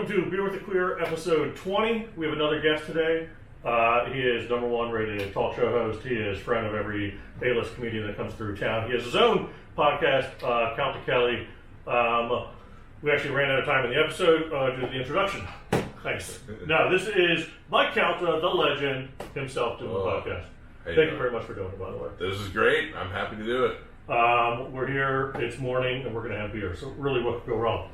Welcome to Beer with the Queer, episode 20. We have another guest today. He is #1 rated talk show host. He is friend of every A-list comedian that comes through town. He has his own podcast, Calta Kelly. We actually ran out of time in the episode due to the introduction. Thanks. No, this is Mike Calta, the legend himself, doing the podcast. Thank you very much for doing it, by the way. This is great. I'm happy to do it. We're here, it's morning, and we're going to have beer. So really, what could go wrong?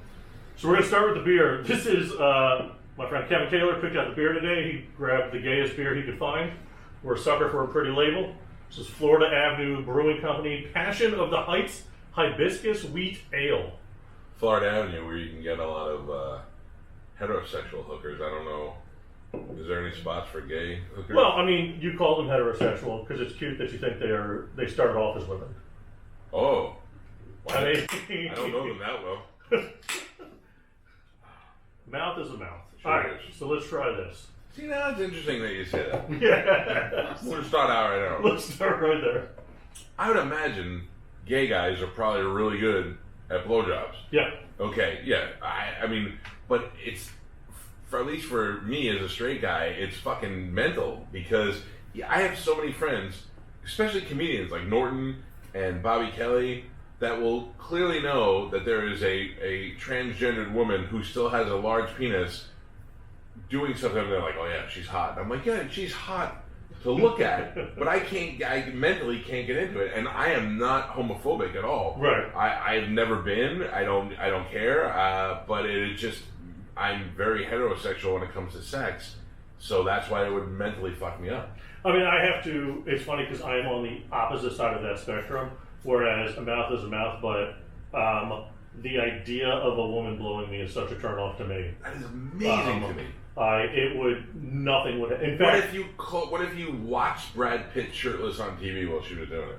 So we're going to start with the beer. This is, my friend Kevin Taylor picked out the beer today. He grabbed the gayest beer he could find. We're a sucker for a pretty label. This is Florida Avenue Brewing Company, Passion of the Heights Hibiscus Wheat Ale. Florida Avenue, where you can get a lot of heterosexual hookers. I don't know. Is there any spots for gay hookers? Well, I mean, you call them heterosexual because it's cute that you think they started off as women. Oh. I don't know them that well. Mouth is a mouth. Sure All right, is. so let's try this. See, now it's interesting that you say that. Yeah. We're going to start out right now. Let's start right there. I would imagine gay guys are probably really good at blowjobs. Yeah. Okay, yeah. I mean, but it's, for at least for me as a straight guy, it's fucking mental because I have so many friends, especially comedians like Norton and Bobby Kelly, that will clearly know that there is a transgendered woman who still has a large penis doing something, and they're like, oh yeah, she's hot. And I'm like, yeah, she's hot to look at, but I mentally can't get into it, and I am not homophobic at all. Right. I've never been, I don't care, but it is just, I'm very heterosexual when it comes to sex, so that's why it would mentally fuck me up. I mean, I have to, it's funny because I am on the opposite side of that spectrum, whereas a mouth is a mouth, but the idea of a woman blowing me is such a turn off to me. That is amazing to me. Nothing would, in fact. What What if you watched Brad Pitt shirtless on TV while she was doing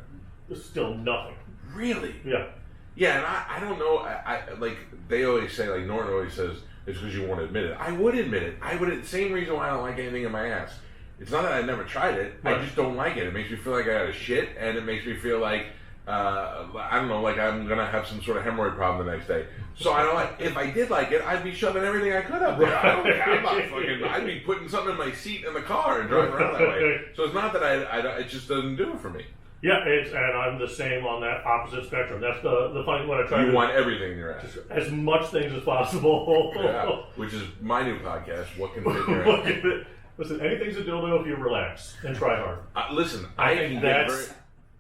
it? Still nothing. Really? Yeah. Yeah, and I don't know, I like, they always say, like Norton always says, it's because you won't admit it. I would admit it. Same reason why I don't like anything in my ass. It's not that I never tried it. Right. I just don't like it. It makes me feel like I got a shit, and it makes me feel like, I don't know, like I'm going to have some sort of hemorrhoid problem the next day. So I don't like, if I did like it, I'd be shoving everything I could up there. I don't care. I'm not fucking, I'd be putting something in my seat in the car and driving around that way. So it's not that it just doesn't do it for me. Yeah, and I'm the same on that opposite spectrum. That's the funny when I try to... You want everything in your ass. As much things as possible. Yeah, which is my new podcast, What Can Fit in Your Ass. Listen, anything's a dildo if you relax and try hard. Listen, I think that's...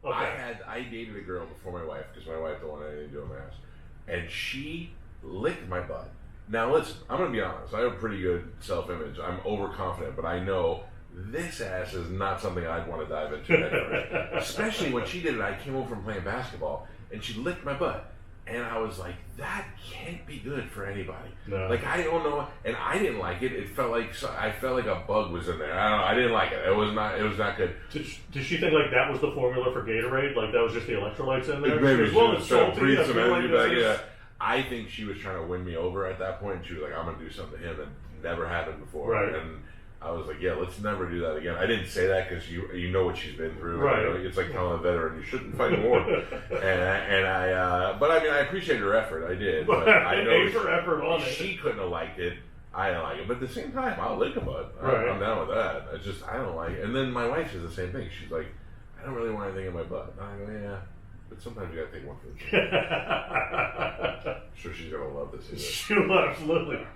Okay. I dated a girl before my wife, because my wife don't want anything to do with my ass. And she licked my butt. Now listen, I'm going to be honest. I have pretty good self-image. I'm overconfident, but I know this ass is not something I'd want to dive into at first. Especially when she did it, I came home from playing basketball, and she licked my butt. And I was like, that can't be good for anybody. No. Like, I don't know. And I didn't like it. It felt like, I felt like a bug was in there. I don't know. I didn't like it. It was not good. Did she think like that was the formula for Gatorade? Like that was just the electrolytes in there? Maybe she was trying to breathe some energy back. Yeah. I think she was trying to win me over at that point. She was like, I'm going to do something to him that never happened before. Right. And I was like, yeah, let's never do that again. I didn't say that because you know what she's been through. Right. You know, it's like telling a veteran you shouldn't fight more. but I mean, I appreciate her effort. I did. But I know her effort on she couldn't have liked it. I didn't like it. But at the same time, I'll lick a butt. Right. I'm down with that. I don't like it. And then my wife says the same thing. She's like, I don't really want anything in my butt. And I go, yeah. But sometimes you gotta take one for the team. I'm sure she's gonna love this. She will, absolutely.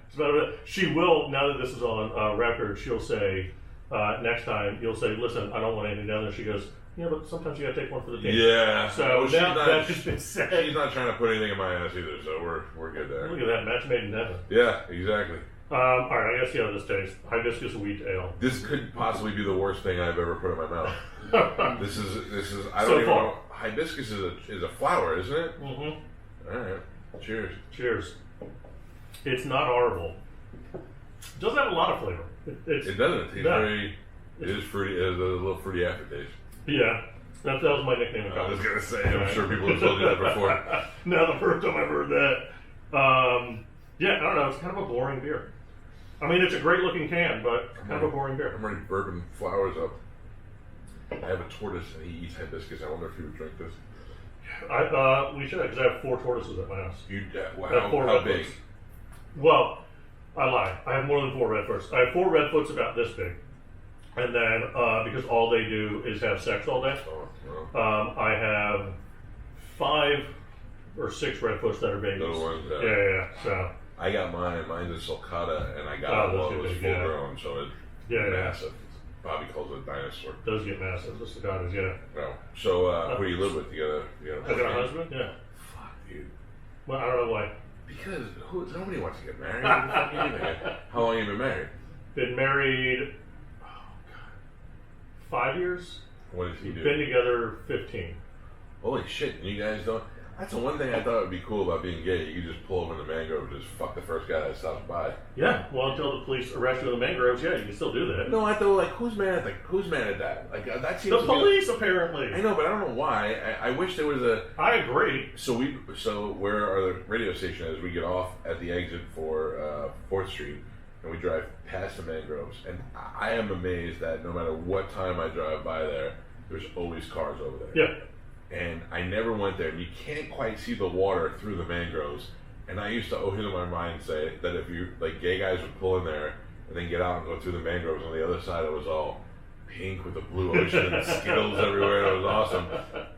She will, now that this is on record, she'll say, next time, you'll say, listen, I don't want anything down there. She goes, yeah, but sometimes you gotta take one for the team. Yeah. So now that's just been said. She's not trying to put anything in my ass either, so we're good there. Look at that, match made in heaven. Yeah, exactly. All right, I guess see how this tastes. Hibiscus wheat ale. This could possibly be the worst thing I've ever put in my mouth. This is. I don't so even far. know. Hibiscus is a flower, isn't it? Mm-hmm. All right. Cheers. Cheers. It's not horrible. It doesn't have a lot of flavor. It doesn't. It is fruity. It has a little fruity aftertaste. Yeah. That was my nickname. I was gonna say. I'm sure people have told you that before. Now the first time I've heard that. Yeah, I don't know. It's kind of a boring beer. I mean, it's a great looking can, but kind of a boring beer. I'm already burping flowers up. I have a tortoise and he eats hibiscus. I wonder if he would drink this. We should, because I have 4 tortoises at my house. Wow, how big? Well, I lied. I have more than 4 Redfoots. I have 4 Redfoots about this big. And then, because all they do is have sex all day, I have 5 or 6 Redfoots that are babies. Those ones, yeah. So I got mine. Mine's a sulcata, and I got it while it was full grown, so it's massive. Bobby calls it a dinosaur. Those get massive. The sulcatas, yeah. No. So, who do you live with? You got I got a husband? Yeah. Fuck you. Well, I don't know why. Because nobody wants to get married. How long have you been married? Been married 5 years. What does he do? Been together 15. Holy shit! And you guys don't. That's the one thing I thought would be cool about being gay. You could just pull up in the mangrove and just fuck the first guy that stops by. Yeah. Well, until the police arrest you in the mangroves, yeah, you can still do that. No, I thought like who's mad at that? Like that seems. The police apparently. I know, but I don't know why. I wish there was a. I agree. So where our radio station is, we get off at the exit for 4th Street, and we drive past the mangroves. And I am amazed that no matter what time I drive by there, there's always cars over there. Yeah. And I never went there. And you can't quite see the water through the mangroves. And I used to always in my mind say that if you, like, gay guys would pull in there and then get out and go through the mangroves, on the other side it was all pink with the blue ocean and Skittles everywhere. It was awesome.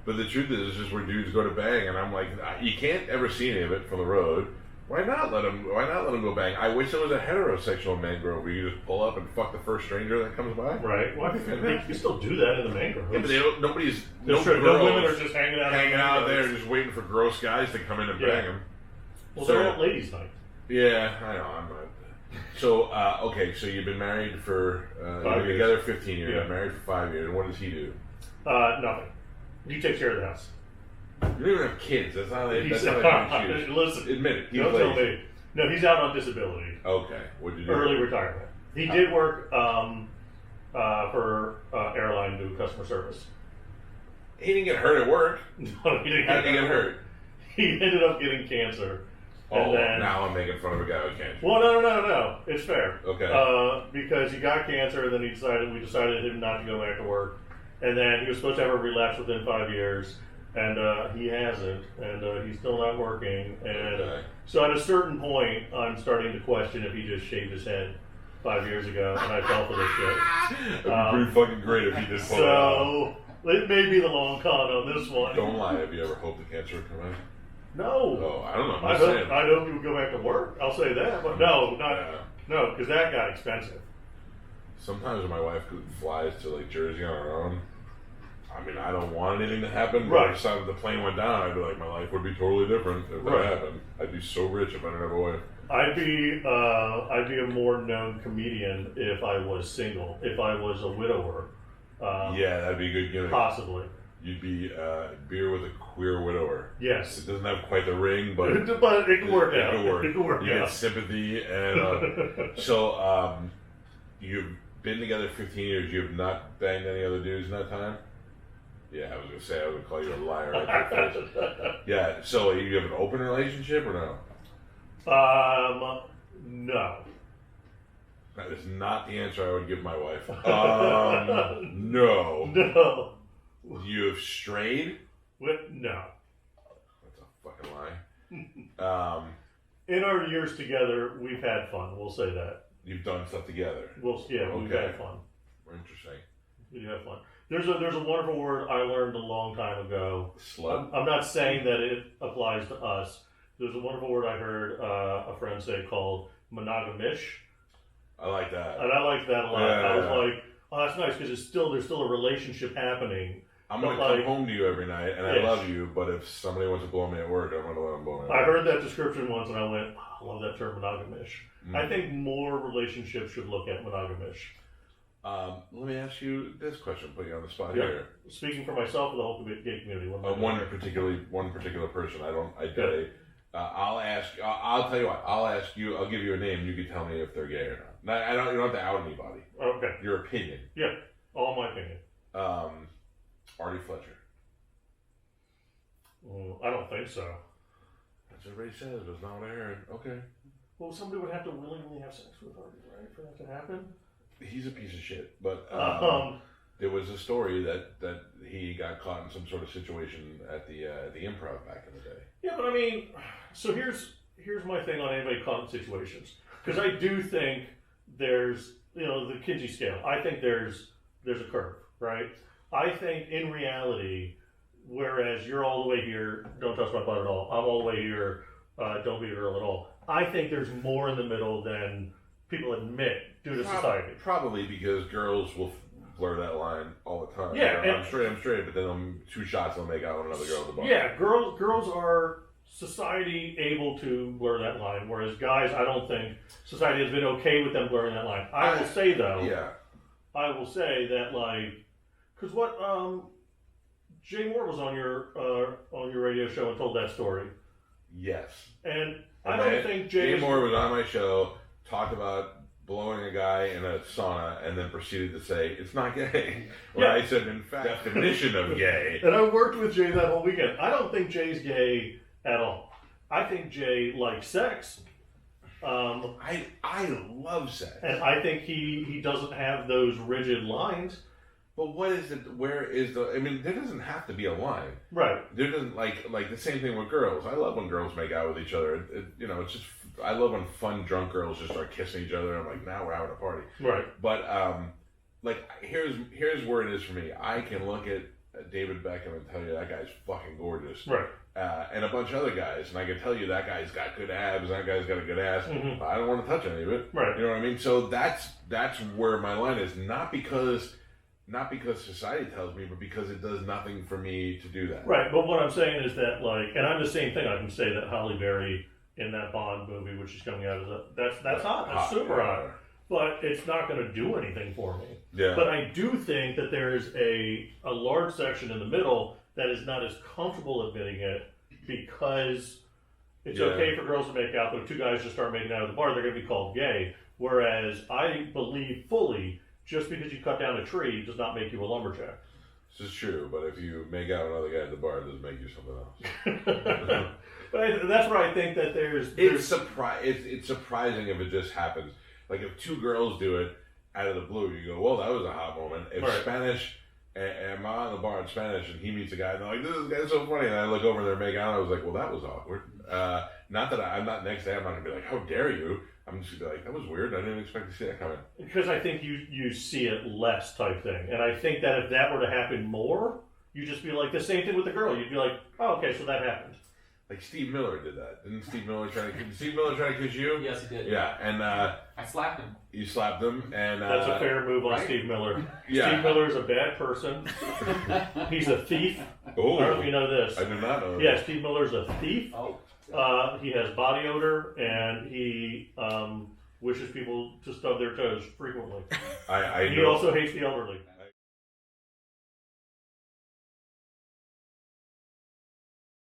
But the truth is, it's just where dudes go to bang. And I'm like, you can't ever see any of it from the road. Why not let them go bang? I wish there was a heterosexual mangrove where you just pull up and fuck the first stranger that comes by. Right. Well, I think you can still do that in the mangroves. Yeah, but nobody's... No women are just hanging out there just waiting for gross guys to come in and bang them. Well, they're at ladies' night. Yeah, I know. I'm not... So, okay, so you've been married for... you've been together 15 years. You've been married for 5 years. And what does he do? Nothing. He takes care of the house. You don't even have kids. That's how they choose. Listen, admit it. Don't tell me. No, he's out on disability. Okay. What did you do? Early retirement. He did work for airline, do customer service. He didn't get hurt at work. No, he didn't. How did he get hurt? He ended up getting cancer. And then, now I'm making fun of a guy with cancer. Well, no. It's fair. Okay. Because he got cancer, and then we decided him not to go back to work. And then he was supposed to have a relapse within 5 years. And he hasn't, and he's still not working. And so at a certain point, I'm starting to question if he just shaved his head 5 years ago, and I fell for this shit. It'd be pretty fucking great if he did pull So, it may be the long con on this one. Don't lie. Have you ever hoped the cancer would come out? No. Oh, I don't know. I hope he would go back to work. I'll say that. But no, because that got expensive. Sometimes when my wife flies to like Jersey on her own, I mean, I don't want anything to happen, but if the plane went down, I'd be like, my life would be totally different if that happened. I'd be so rich if I didn't have a wife. I'd be a more known comedian if I was single. If I was a widower. Yeah, that'd be a good gimmick. Possibly. You'd be beer with a queer widower. Yes. It doesn't have quite the ring, but it can work out. It can work. You get sympathy, and so you've been together 15 years. You have not banged any other dudes in that time. Yeah, I was going to say, I would call you a liar right there. Yeah, so you have an open relationship or no? No. That is not the answer I would give my wife. No. No. You have strayed? No. That's a fucking lie. In our years together, we've had fun. We'll say that. You've done stuff together? We've had fun. Interesting. We've had fun. There's a wonderful word I learned a long time ago. Slut? I'm not saying that it applies to us. There's a wonderful word I heard a friend say called monogamish. I like that. And I liked that a lot. Yeah. I was like, oh, that's nice because there's still a relationship happening. I'm going to come home to you every night, and I love you, but if somebody wants to blow me at work, I'm going to let them blow me at work. I heard that description once, and I went, oh, I love that term, monogamish. I think more relationships should look at monogamish. Let me ask you this question, put you on the spot here. Speaking for myself or the whole gay community? One particular person. I'll tell you what. I'll give you a name. You can tell me if they're gay or not. You don't have to out anybody. Okay. Your opinion. Yeah. All my opinion. Artie Fletcher. I don't think so. That's what everybody says, but it's not what I heard. Okay. Well, somebody would have to willingly have sex with Artie, right, for that to happen? He's a piece of shit, but there was a story that he got caught in some sort of situation at the Improv back in the day. Yeah, but I mean, so here's my thing on anybody caught in situations. because I do think there's, the Kinsey scale. I think there's a curve, right? I think in reality, whereas you're all the way here, don't touch my butt at all. I'm all the way here, don't be a girl at all. I think there's more in the middle than people admit due to society. Probably because girls will blur that line all the time. Yeah, I'm straight, but then 2 shots they'll make out with another girl at the bar. Yeah, girls are society able to blur that line, whereas guys, I don't think society has been okay with them blurring that line. I will say though, I will say that because what Jay Moore was on your radio show and told that story. Yes, and I don't think Jay Moore was on my show, talked about blowing a guy in a sauna, and then proceeded to say it's not gay. When I said, in fact, definition of gay. And I worked with Jay that whole weekend. I don't think Jay's gay at all. I think Jay likes sex. I love sex, and I think he doesn't have those rigid lines. But what is it? Where is the? I mean, there doesn't have to be a line, right? There doesn't like the same thing with girls. I love when girls make out with each other. It's just I love when fun drunk girls just start kissing each other. I'm like, now we're having a party, right? But here's where it is for me. I can look at David Beckham and tell you that guy's fucking gorgeous, right? And a bunch of other guys, and I can tell you that guy's got good abs, that guy's got a good ass. Mm-hmm. I don't want to touch any of it, right? You know what I mean? So that's where my line is. Not because society tells me, but because it does nothing for me to do that. Right, but what I'm saying is that, and I'm the same thing. I can say that Halle Berry in that Bond movie, which is coming out, that's hot. That's super hot. But it's not going to do anything for me. Yeah. But I do think that there's a large section in the middle that is not as comfortable admitting it because it's okay for girls to make out, but if 2 guys just start making out at the bar, they're going to be called gay. Whereas I believe fully, just because you cut down a tree does not make you a lumberjack. This is true, but if you make out another guy at the bar, it doesn't make you something else. But that's where I think that it's surprising if it just happens. Like if 2 girls do it out of the blue, you go, well, that was a hot moment. If Spanish, and I'm on the bar in Spanish, and he meets a guy, and they're like, this guy's so funny, and I look over and they're making out, and I was like, well, that was awkward. Not that I'm not next day, I'm not going to be like, how dare you? I'm just going to be like, that was weird, I didn't expect to see that coming. Because I think you see it less type thing. And I think that if that were to happen more, you'd just be like, the same thing with the girl. You'd be like, oh, okay, so that happened. Like Steve Miller did that. Did Steve Miller try to kiss you? Yes, he did. Yeah, and I slapped him. You slapped him, and that's a fair move on Steve Miller. Yeah. Steve Miller's a bad person. He's a thief. Oh, I don't know if you know this. I did not know. Yeah, Steve Miller's a thief. Oh. He has body odor, and he wishes people to stub their toes frequently. I he know. also hates the elderly.